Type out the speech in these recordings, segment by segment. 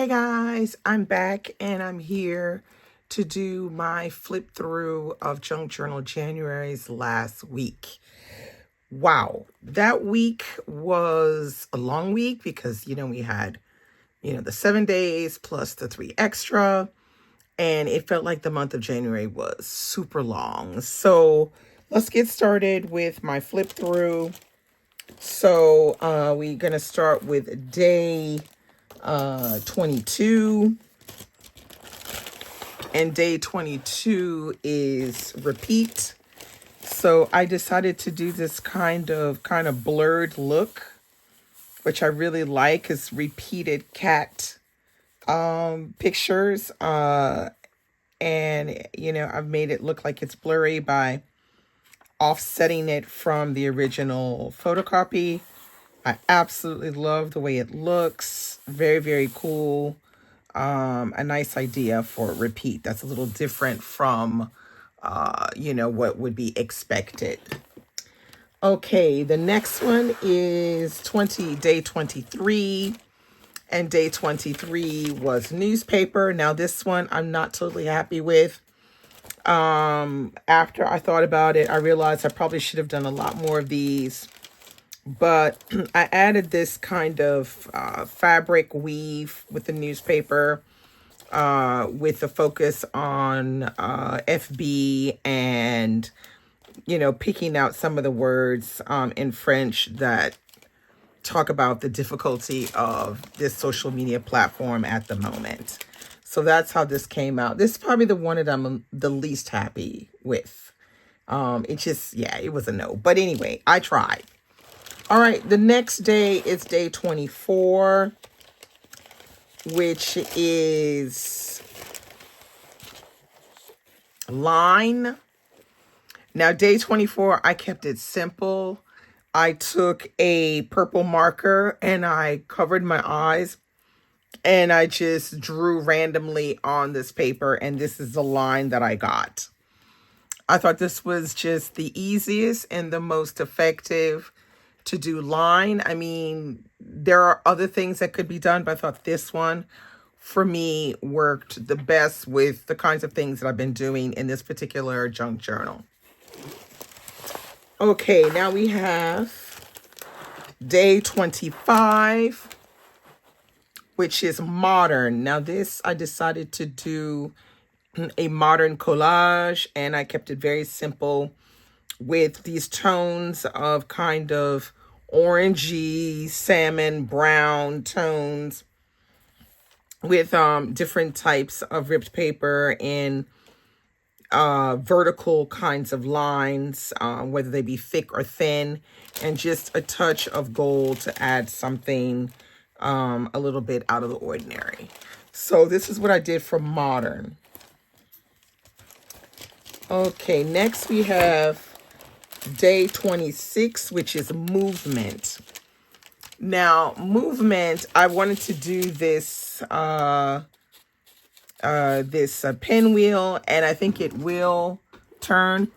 Hi guys, I'm back and I'm here to do my flip through of Junk Journal January's last week. Wow, that week was a long week because we had the 7 days plus the 3 extra, and it felt like the month of January was super long. So let's get started with my flip through. So we're gonna start with day 22, and day 22 is repeat. So I decided to do this kind of blurred look, which I really like, is repeated cat pictures, and I've made it look like it's blurry by offsetting it from the original photocopy. I absolutely love the way it looks. Very, very cool. A nice idea for repeat. That's a little different from, what would be expected. Okay, the next one is day 23. And day 23 was newspaper. Now this one I'm not totally happy with. After I thought about it, I realized I probably should have done a lot more of these. But I added this kind of fabric weave with the newspaper, with the focus on FB and, picking out some of the words in French that talk about the difficulty of this social media platform at the moment. So that's how this came out. This is probably the one that I'm the least happy with. It was a no. But anyway, I tried. All right, the next day is day 24, which is line. Now, day 24, I kept it simple. I took a purple marker and I covered my eyes and I just drew randomly on this paper, and this is the line that I got. I thought this was just the easiest and the most effective to do line. I mean, there are other things that could be done, but I thought this one for me worked the best with the kinds of things that I've been doing in this particular junk journal. Okay, now we have day 25, which is modern. Now this, I decided to do a modern collage, and I kept it very simple with these tones of kind of orangey, salmon, brown tones, with different types of ripped paper in vertical kinds of lines, whether they be thick or thin, and just a touch of gold to add something a little bit out of the ordinary. So this is what I did for modern. Okay, next we have day 26, which is movement. Now, movement, I wanted to do this pinwheel, and I think it will turn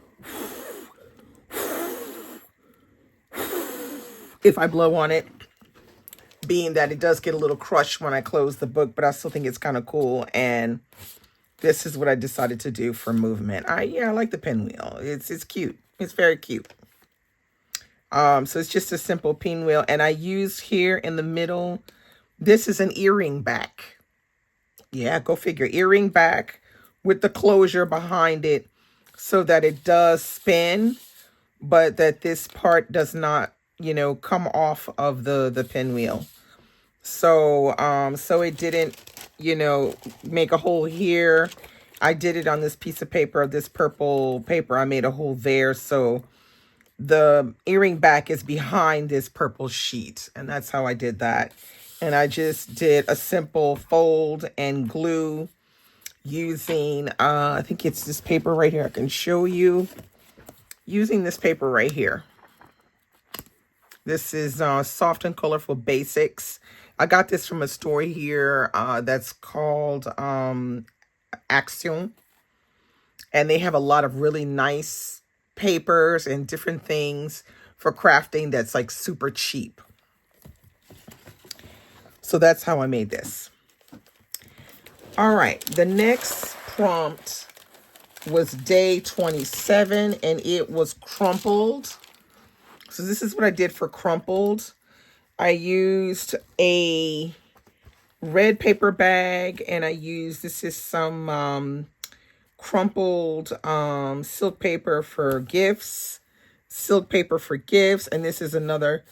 if I blow on it, being that it does get a little crushed when I close the book, but I still think it's kind of cool. And this is what I decided to do for movement. I like the pinwheel. It's cute. It's very cute. So it's just a simple pinwheel, and I used here in the middle, this is an earring back. Yeah, go figure. Earring back with the closure behind it so that it does spin, but that this part does not, come off of the pinwheel. So, so it didn't, make a hole here. I did it on this piece of paper, this purple paper. I made a hole there. So the earring back is behind this purple sheet, and that's how I did that. And I just did a simple fold and glue using, I think it's this paper right here. I can show you using this paper right here. This is Soft and Colorful Basics. I got this from a store here that's called Action. And they have a lot of really nice papers and different things for crafting that's like super cheap. So that's how I made this. All right, the next prompt was day 27, and it was crumpled. So this is what I did for crumpled. I used a red paper bag, and I used, this is some crumpled silk paper for gifts, and this is another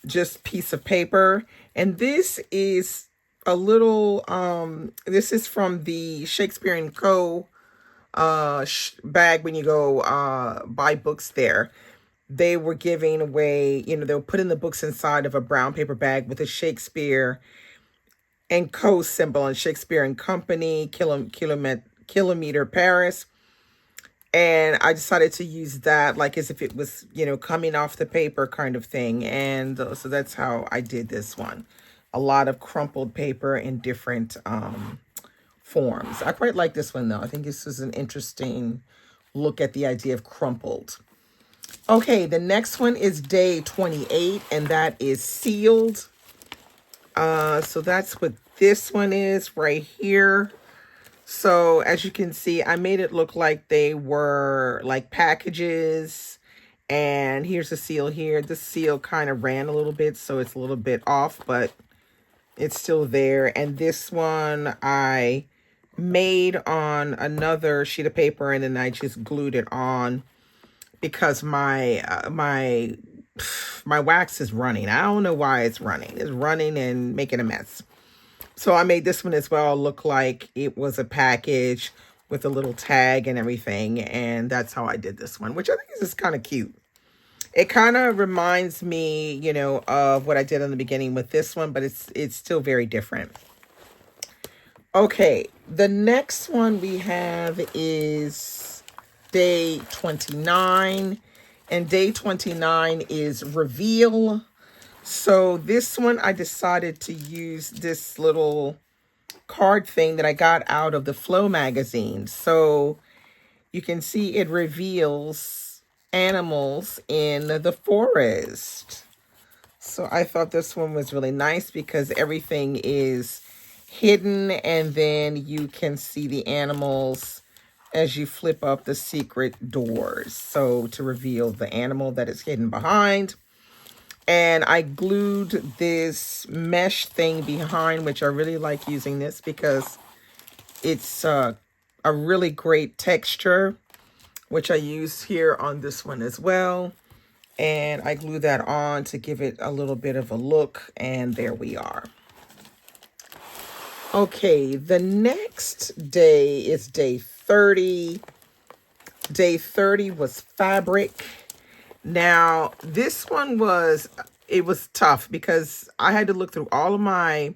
just piece of paper. And this is a little, this is from the Shakespeare and Co. Bag when you go buy books there. They were giving away, they were putting the books inside of a brown paper bag with a Shakespeare and Co. symbol and Shakespeare and Company, Kilometer Paris. And I decided to use that like as if it was, coming off the paper kind of thing. And so that's how I did this one. A lot of crumpled paper in different forms. I quite like this one though. I think this is an interesting look at the idea of crumpled. Okay, the next one is day 28, and that is sealed. So that's what this one is right here. So as you can see, I made it look like they were like packages. And here's the seal here. The seal kind of ran a little bit, so it's a little bit off, but it's still there. And this one I made on another sheet of paper, and then I just glued it on because my wax is running. I don't know why it's running. It's running and making a mess. So I made this one as well look like it was a package with a little tag and everything. And that's how I did this one, which I think is just kind of cute. It kind of reminds me, of what I did in the beginning with this one, but it's still very different. Okay, the next one we have is day 29. And day 29 is reveal. So this one, I decided to use this little card thing that I got out of the Flow magazine. So you can see it reveals animals in the forest. So I thought this one was really nice because everything is hidden, and then you can see the animals as you flip up the secret doors. So to reveal the animal that is hidden behind. And I glued this mesh thing behind, which I really like using this because it's a really great texture, which I use here on this one as well. And I glue that on to give it a little bit of a look. And there we are. Okay, the next day is day 30. Day 30 was fabric. Now, this one was tough because I had to look through all of my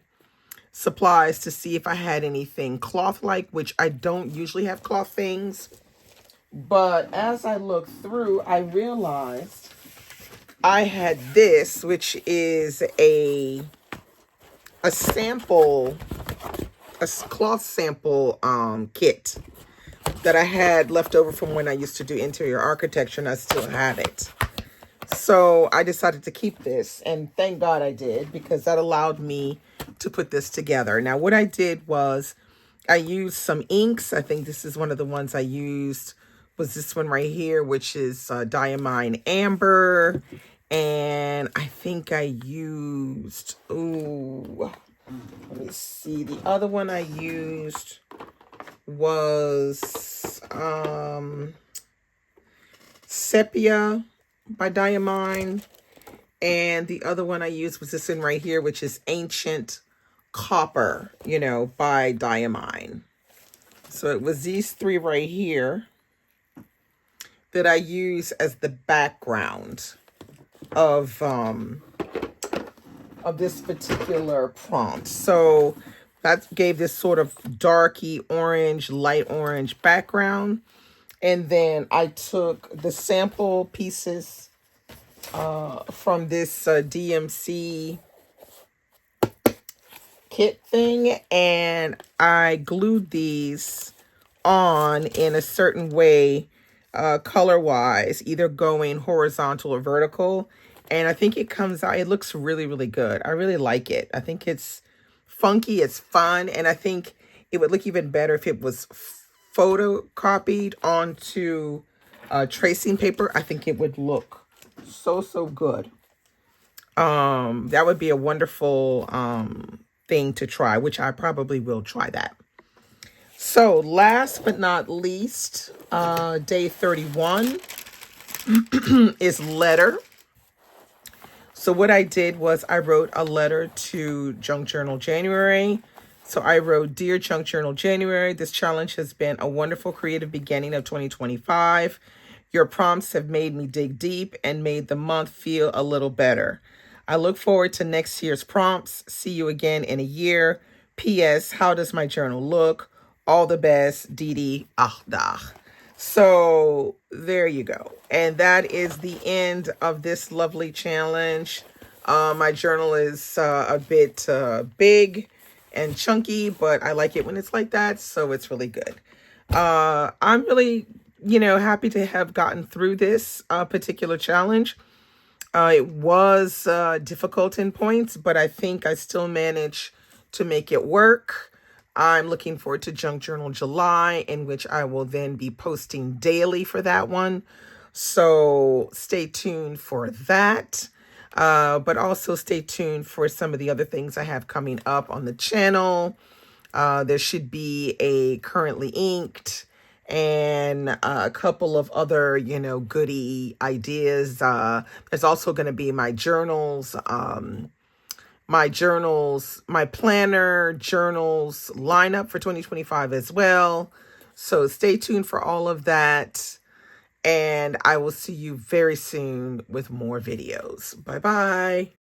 supplies to see if I had anything cloth-like, which I don't usually have cloth things. But as I looked through, I realized I had this, which is a sample, a cloth sample kit that I had left over from when I used to do interior architecture, and I still have it. So I decided to keep this, and thank God I did, because that allowed me to put this together. Now, what I did was I used some inks. I think this is one of the ones I used was this one right here, which is Diamine Amber. And I think I used, let me see. The other one I used was Sepia by Diamine. And the other one I used was this one right here, which is Ancient Copper, by Diamine. So it was these three right here that I use as the background of this particular prompt. So that gave this sort of darky orange, light orange background. And then I took the sample pieces from this DMC kit thing, and I glued these on in a certain way, color-wise, either going horizontal or vertical. And I think it comes out, it looks really, really good. I really like it. I think it's funky, it's fun, and I think It would look even better if it was photocopied onto tracing paper. I think it would look so good. That would be a wonderful thing to try, which I probably will try that. So last but not least, day 31 is letter. So what I did was I wrote a letter to Junk Journal January. So I wrote, Dear Junk Journal January, this challenge has been a wonderful creative beginning of 2025. Your prompts have made me dig deep and made the month feel a little better. I look forward to next year's prompts. See you again in a year. P.S. How does my journal look? All the best, Didi Ahdah. So there you go. And that is the end of this lovely challenge. My journal is a bit big and chunky, but I like it when it's like that. So it's really good. I'm really, happy to have gotten through this particular challenge. It was difficult in points, but I think I still managed to make it work. I'm looking forward to Junk Journal July, in which I will then be posting daily for that one. So stay tuned for that. But also stay tuned for some of the other things I have coming up on the channel. There should be a Currently Inked and a couple of other, goodie ideas. There's also going to be my journals, my planner journals lineup for 2025 as well. So stay tuned for all of that. And I will see you very soon with more videos. Bye-bye.